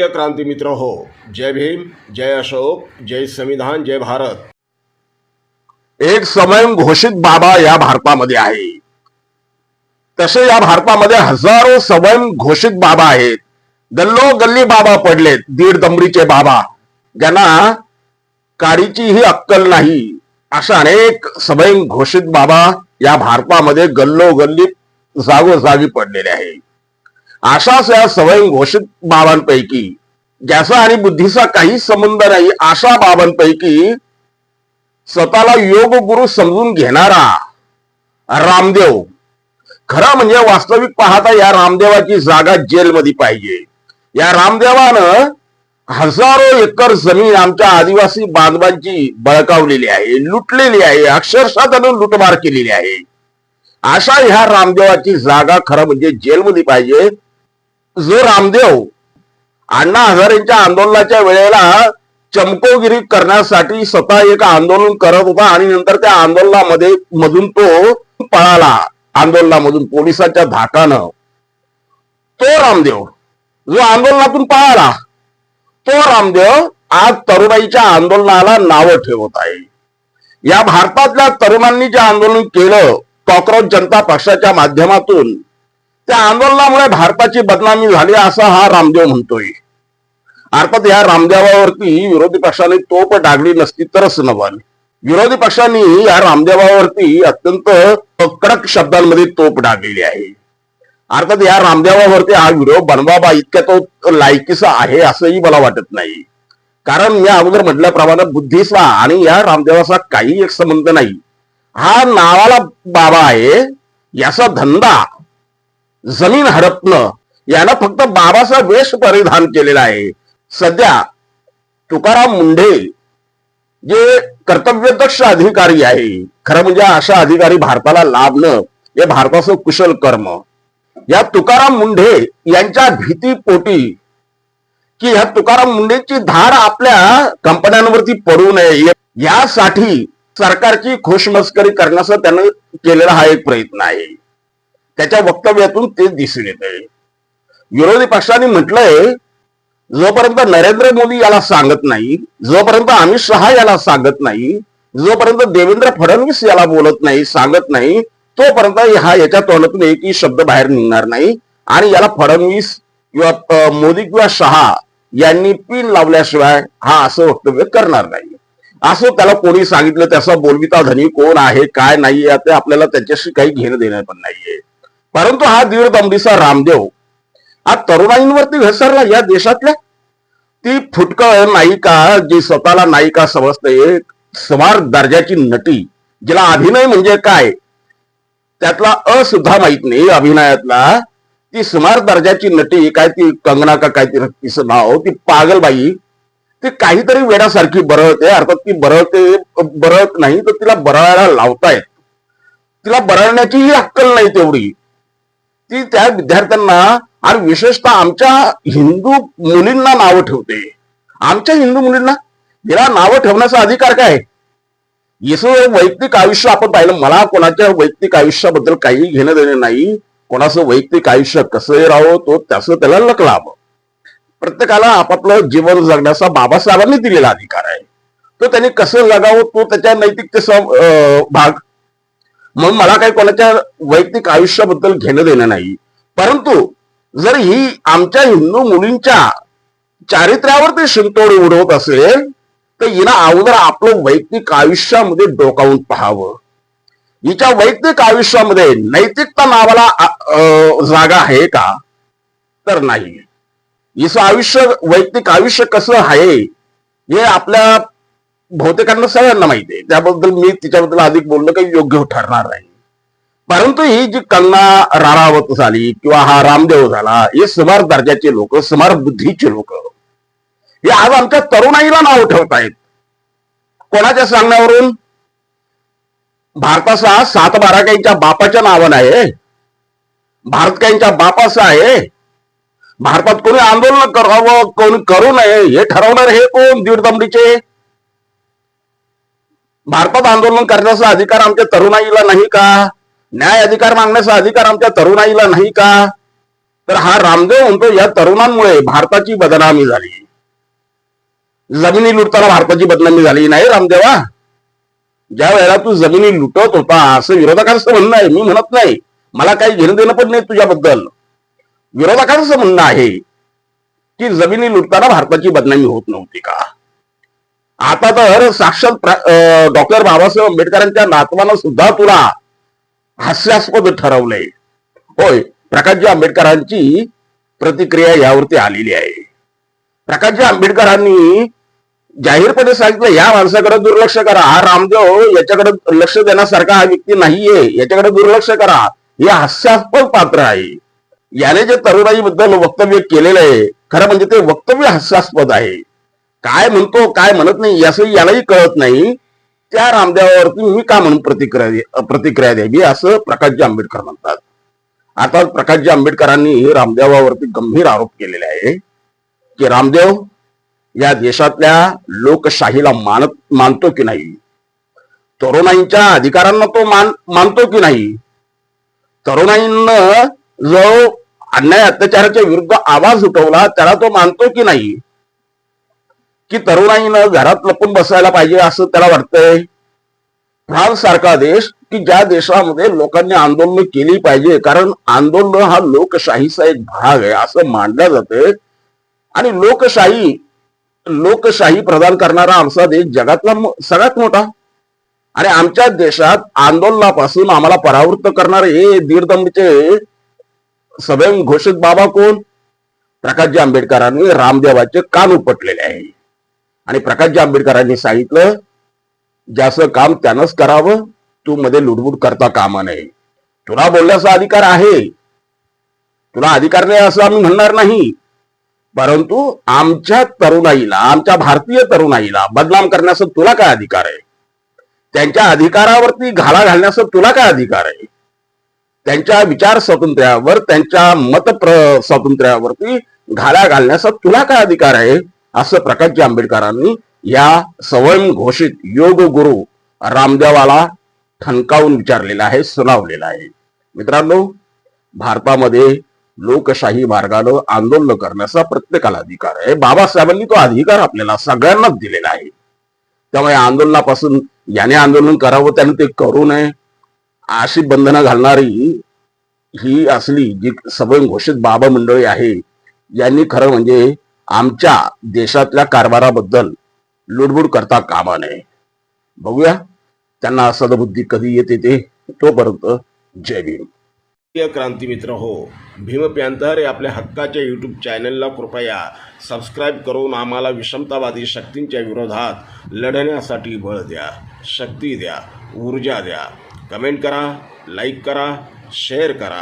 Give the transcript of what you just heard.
प्रिय क्रांती मित्र हो, जय भीम, जय अशोक, जय संविधान, जय भारत। एक स्वयं घोषित बाबा या भारतामध्ये आहे। तसे या भारतामध्ये हजारो स्वयं घोषित बाबा आहेत। गल्लोगल्ली बाबा पडलेत, दीड दमडीचे बाबा, ज्यांना काडीची ही अक्कल नाही। अशा अनेक स्वयं घोषित बाबा या भारतामध्ये गल्लोगल्ली जागोजागी पडलेले आहेत। अशाच या स्वयं घोषित बाबांपैकी ज्याचा आणि बुद्धीचा काही संबंध नाही, अशा बाबांपैकी स्वतःला योग गुरु समजून घेणारा रामदेव, खरं म्हणजे वास्तविक पाहता या रामदेवाची जागा जेलमध्ये पाहिजे। या रामदेवानं हजारो एकर जमीन आमच्या आदिवासी बांधवांची बळकावलेली आहे, लुटलेली आहे, अक्षरशः त्यानं लुटमार केलेली आहे। अशा ह्या रामदेवाची जागा खरं म्हणजे जेलमध्ये पाहिजे। जो रामदेव अण्णा हजारेंच्या आंदोलनाच्या वेळेला चमकोगिरी करण्यासाठी स्वतः एक आंदोलन करत होता आणि नंतर त्या आंदोलनामध्ये मधून तो पळाला, आंदोलनामधून पोलिसांच्या धाकानं। तो रामदेव जो आंदोलनातून पळाला, तो रामदेव आज तरुणाईच्या आंदोलनाला नावं ठेवत आहे। या भारतातल्या तरुणांनी जे आंदोलन केलं कॉकरोच जनता पक्षाच्या माध्यमातून, त्या आंदोलनामुळे भारताची बदनामी झाली असा हा रामदेव म्हणतोय। अर्थात या रामदेवावरती विरोधी पक्षाने तोप डागली नसती तरच नवल। विरोधी पक्षांनी या रामदेवावरती अत्यंत कडक शब्दांमध्ये तोप डागलेली आहे। अर्थात या रामदेवावरती हा व्हिडिओ बनवावा इतक्या तो लायकीचा आहे असंही मला वाटत नाही। कारण मी अगोदर म्हटल्याप्रमाणे बुद्धीचा आणि या रामदेवाचा काही एक संबंध नाही। हा नावाला बाबा आहे, याचा धंदा जमीन हडपणं, यानं फक्त बाबाचा वेश परिधान केलेला आहे। सध्या तुकाराम मुंढे जे कर्तव्यदक्ष अधिकारी आहे, खरं म्हणजे अशा अधिकारी भारताला लाभणं हे भारताचं कुशल कर्म। या तुकाराम मुंढे यांच्या भीतीपोटी की ह्या तुकाराम मुंढेची धाड आपल्या कंपन्यांवरती पडू नये यासाठी सरकारची खुशमस्करी करण्याचा त्यानं केलेला हा एक प्रयत्न आहे। त्याच्या वक्तव्यातून ते दिसून येते। विरोधी पक्षांनी म्हटलंय, जोपर्यंत नरेंद्र मोदी याला सांगत नाही, जोपर्यंत अमित शहा याला सांगत नाही, जोपर्यंत देवेंद्र फडणवीस याला बोलत नाही, सांगत नाही, तोपर्यंत हा याच्या तोंडातून एकही शब्द बाहेर निघणार नाही। आणि याला फडणवीस किंवा मोदी किंवा शहा यांनी पिन लावल्याशिवाय हा असं वक्तव्य करणार नाही। असं त्याला कोणी सांगितलं, त्याचा बोलविता धनी कोण आहे काय नाही ते आपल्याला त्याच्याशी काही घेणं देणं पण नाहीये। परंतु हा दीड दमडीचा रामदेव आज तरुणाईंवरती घसरला। या देशातल्या ती फुटकळ नायिका, जी स्वतःला नायिका समजते, स्मार्ट दर्जाची नटी, जिला अभिनय म्हणजे काय त्यातला सुद्धा माहित नाही अभिनयातला, ती स्मार्ट दर्जाची नटी, काय ती कंगना का काय तिचं नाव, ती पागलबाई, ती काहीतरी वेड्यासारखी बरळते। अर्थात ती बरळत नाही तर तिला बरळायला लावतायत, तिला बरळण्याचीही अक्कल नाही तेवढी। ती त्या विद्यार्थ्यांना आणि विशेषतः आमच्या हिंदू मुलींना नावं ठेवते। आमच्या हिंदू मुलींना तिला नावं ठेवण्याचा अधिकार काय? याचं वैयक्तिक आयुष्य आपण पाहिलं, मला कोणाच्या वैयक्तिक आयुष्याबद्दल काही घेणं देणं नाही। कोणाचं वैयक्तिक आयुष्य कसंही राहावं, तो त्याचं त्याला लकलावं। प्रत्येकाला आपापलं जीवन जगण्याचा बाबासाहेबांनी दिलेला अधिकार आहे, तो त्यांनी कसं जगावं तो त्याच्या नैतिकतेचा भाग। म्हणून मला काही कोणाच्या वैयक्तिक आयुष्याबद्दल घेणं देणं नाही। परंतु जर ही आमच्या हिंदू मुलींच्या चारित्र्यावरती शिंतोड उडवत असेल तर हिनं अगोदर आपलं वैयक्तिक आयुष्यामध्ये डोकावून पाहावं। हिच्या वैयक्तिक आयुष्यामध्ये नैतिकता नावाला जागा आहे का? तर नाही। हिचं आयुष्य, वैयक्तिक आयुष्य कसं आहे हे आपल्या बहुतेकांना सगळ्यांना माहिती आहे, त्याबद्दल मी तिच्याबद्दल अधिक बोलणं काही योग्य ठरणार नाही। परंतु ही जी कंगना राणावत झाली किंवा हा रामदेव झाला, हे स्मार्ट दर्जाचे लोक, स्मार्ट बुद्धीचे लोक, हे आज आमच्या तरुणाईला नाव ठेवतायत। कोणाच्या सांगण्यावरून? भारताचा 7-12 काहींच्या बापाच्या नावानं आहे, भारत काहींच्या बापाचा आहे। भारतात कोणी आंदोलन करावं कोणी करू नये हे ठरवणार हे कोण? दीड दमडीचे। भारतात आंदोलन करण्याचा अधिकार आमच्या तरुणाईला नाही का? न्याय अधिकार मागण्याचा अधिकार आमच्या तरुणाईला नाही का? तर हा रामदेव म्हणतो या तरुणांमुळे भारताची बदनामी झाली. जमिनी लुटताना भारताची बदनामी झाली नाही रामदेवा. ज्या वेळेला तू जमिनी लुटत होता असं विरोधकांचं म्हणणं आहे, मी म्हणत नाही, मला काही घेणं देणं पण नाही तुझ्याबद्दल. विरोधकांचं म्हणणं आहे की जमिनी लुटताना भारताची बदनामी होत नव्हती का. आता तर साक्षात डॉक्टर बाबासाहेब आंबेडकरांच्या नातवानं सुद्धा तुला हास्यास्पद ठरवलंय. होय, प्रकाशजी आंबेडकरांची प्रतिक्रिया यावरती आलेली आहे. प्रकाशजी आंबेडकरांनी जाहीरपणे सांगितलं या माणसाकडे दुर्लक्ष करा. हा रामदेव याच्याकडे लक्ष देण्यासारखा हा व्यक्ती नाहीये, याच्याकडे दुर्लक्ष करा. हे हास्यास्पद पात्र आहे. याने जे तरुणाईबद्दल वक्तव्य केलेलं आहे, खरं म्हणजे ते वक्तव्य हास्यास्पद आहे. काय म्हणतो काय म्हणत नाही याचं यालाही कळत नाही. त्या रामदेवावरती मी का म्हणून प्रतिक्रिया द्यावी असं प्रकाशजी आंबेडकर म्हणतात. आता प्रकाशजी आंबेडकरांनी रामदेवावरती गंभीर आरोप केलेले आहे की रामदेव या देशातल्या लोकशाहीला मानतो की नाही, तरुणाईच्या अधिकारांना तो मानतो की नाही, तरुणाईंना जो अन्याय अत्याचाराच्या विरुद्ध आवाज उठवला त्याला तो मानतो की नाही, की तरुणाईनं घरात लपून बसायला पाहिजे असं त्याला वाटतंय. फ्रान्स सारखा देश की ज्या देशामध्ये लोकांनी आंदोलन केली पाहिजे कारण आंदोलन हा लोकशाहीचा एक भाग आहे असं मानलं जाते. आणि लोकशाही प्रदान करणारा आमचा देश जगातला सगळ्यात मोठा. आणि आमच्या देशात आंदोलनापासून आम्हाला परावृत्त करणारे हे दीडदमचे स्वयं घोषित बाबा कोण. प्रकाशजी आंबेडकरांनी रामदेवाचे कान उपटलेले आहे. आणि प्रकाशजी आंबेडकरांनी सांगितलं ज्याचं काम त्यानंच करावं, तू मध्ये लुडबुड करता कामा नये. तुला बोलण्याचा अधिकार आहे, तुला अधिकार नाही असं आम्ही म्हणणार नाही, परंतु आमच्या तरुणाईला, आमच्या भारतीय तरुणाईला बदनाम करण्याचा तुला काय अधिकार आहे. त्यांच्या अधिकारावरती घाला घालण्याचा तुला काय अधिकार आहे. त्यांच्या विचार स्वातंत्र्यावर, त्यांच्या मत स्वातंत्र्यावरती घाला घालण्याचा तुला काय अधिकार आहे असं प्रकाशजी आंबेडकरांनी या स्वयं घोषित योग गुरु रामदेवाला ठणकावून विचारलेला आहे, सुनावलेला आहे. मित्रांनो, भारतामध्ये लोकशाही मार्गानं आंदोलन करण्याचा प्रत्येकाला अधिकार आहे. बाबासाहेबांनी तो अधिकार आपल्याला सगळ्यांनाच दिलेला आहे. त्यामुळे आंदोलनापासून याने आंदोलन करावं त्याने ते करू नये अशी बंधनं घालणारी ही असली जी स्वयं घोषित बाबा मंडळी आहे, यांनी खरं म्हणजे आमच्या देशातल्या कारभाराबद्दल लुडबुड करता कामा नये. बघूया त्यांना सदबुद्धी कधी येते ते. तोपर्यंत जय भीम. प्रिय क्रांती मित्र हो, भीम पॅंथर या आपल्या हक्काच्या यूट्यूब चॅनलला कृपया सबस्क्राईब करून आम्हाला विषमतावादी शक्तींच्या विरोधात लढण्यासाठी बळ द्या, शक्ती द्या, ऊर्जा द्या. कमेंट करा, लाईक करा, शेअर करा.